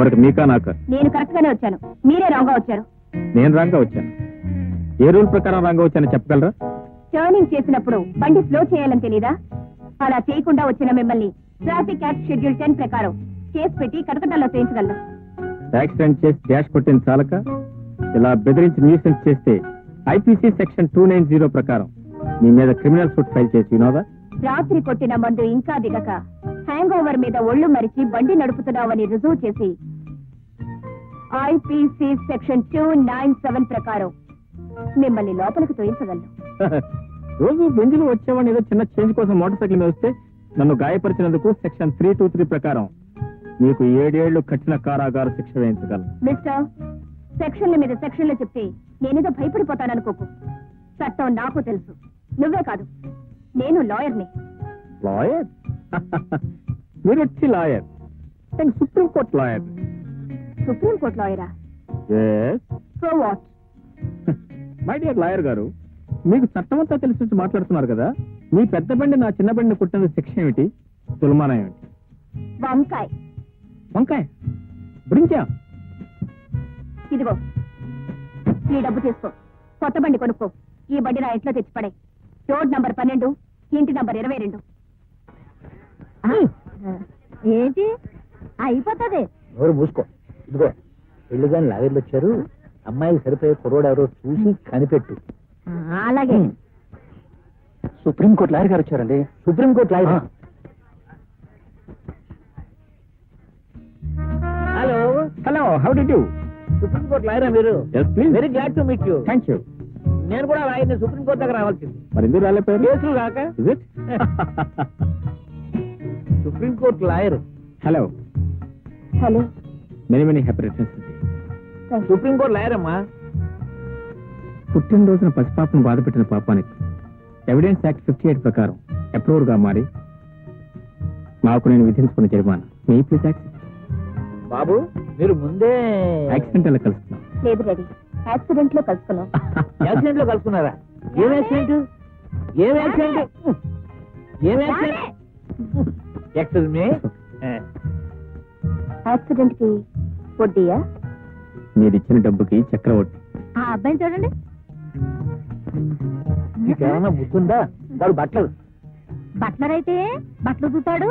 ఎవరికి మీకా నాకా? నేను కరెక్ట్ గానే వచ్చాను, మీరే రాంగ్ గా వచ్చారు. నేను రాంగా వచ్చాను. ఏ రూల్ ప్రకారం రాంగా వచ్చానో చెప్పగలరా? టర్నింగ్ చేసినప్పుడు బండి స్లో చేయాలని తెలీదా? అలా చేయకుండా వచ్చిన మిమ్మల్ని ట్రాఫిక్ యాక్ట్ షెడ్యూల్ 10 ప్రకారం కేసు పెట్టి కటకటాల్లో చేయించగలను. యాక్సిడెంట్ చేసి డాష్ కొట్టిన చాలక ఇలా బెదిరించి న్యూసెన్స్ చేస్తే ఐపీసీ సెక్షన్ 290 ప్రకారం మీ మీద క్రిమినల్ సూట్ ఫైల్ చేసి వినోదా? రాత్రి కొట్టిన మందు ఇంకా దిగక హ్యాంగ్ ఓవర్ మీద ఒళ్ళు మరిచి బండి నడుపుతున్నావని రుజువు చేసి ఐపీసీ సెక్షన్ 297 ప్రకారం మిమ్మల్ని లోపలికి తోయించగలను. రోజు బెంజులు వచ్చేవాడిని ఏదో చిన్న చేంజ్ కోసం మోటార్ సైకిల్ మీద వస్తే నన్ను గాయపరిచినందుకు సెక్షన్ 323 ప్రకారం మీకు 7 ఏళ్లు కఠిన కారాగార శిక్ష వేయించగలను. మిస్టర్, సెక్షన్ల మీద సెక్షన్లు చెప్తే నేనేదో భయపడిపోతాననుకోకు. చట్టం నాకు తెలుసు, నువ్వే కాదు, నేను లాయర్ని. లాయర్? మీరు వచ్చి లాయర్? నేను supreme court lawyer. Supreme court లాయరా? So what? My dear lawyer garu, మీకు చట్టమంతా తెలిసి మాట్లాడుతున్నారు కదా. మీ పెద్ద బండి నా చిన్న బండిని కుట్టిన శిక్ష ఏమిటి? తులమానం ఏమిటి? వంకాయ్. వంకాయ బ్రింజా? ఇదిగో ఈ డబ్బు తీసుకో, కొత్త బండి కొనుక్కో. ఈ బండి నా ఇంట్లో తెచ్చిపడే. రోడ్ నంబర్ 12, ఇంటి నంబర్ 22. ఏంటి అయిపోతుంది? ఎవరు మూసుకో. ఇదిగో పెళ్లి కానీ లాగర్లు వచ్చారు, అమ్మాయికి సరిపోయే కుర్రోడు ఎవరో చూసి కనిపెట్టు. అలాగే. సుప్రీంకోర్టు లాయర్ గారు వచ్చారండి. Supreme court lawyer? Hello hello, how do you? Supreme court లాయరా మీరు? Yes, please. Very glad to meet you. Thank you. నేను కూడా లాయర్ని, సుప్రీంకోర్టు దగ్గర రావాల్సింది. మరి ఎందుకు రాలేపోయారు? కేసులు కాక. Is it? Supreme court lawyer. Hello, hello. Many many happy returns. Supreme court lawyer అమ్మా. పుట్టినరోజున పసిపాపను బాధపెట్టిన పాపానికి ఎవిడెన్స్ యాక్ట్ 58 ప్రకారం అప్రూవ్డ్ గా మారి నాకు నేను విధించుకున్న జరిమానా మీ ప్లీజ్ యాక్సెప్ట్. బాబు మీరు ముందే యాక్సిడెంట్ అలా కలుసుకున్నాం. లేదు డాడీ, యాక్సిడెంట్ లో కలుసుకున్నాం. యాక్సిడెంట్ లో కలుసుకున్నారా? ఏం యాక్సిడెంట్? ఏం యాక్సిడెంట్? ఏం యాక్సిడెంట్? Excuse me. యాక్సిడెంట్ కి వడ్డీయా? మీరు ఇచ్చిన డబ్బుకి చక్రవడ్డీ. ఆ అబ్బాయిని చూడండి. మీకేమన్నా బుద్ధుందా? వాడు బట్టలు బట్లర్ అయితే బట్టలు చూతాడు.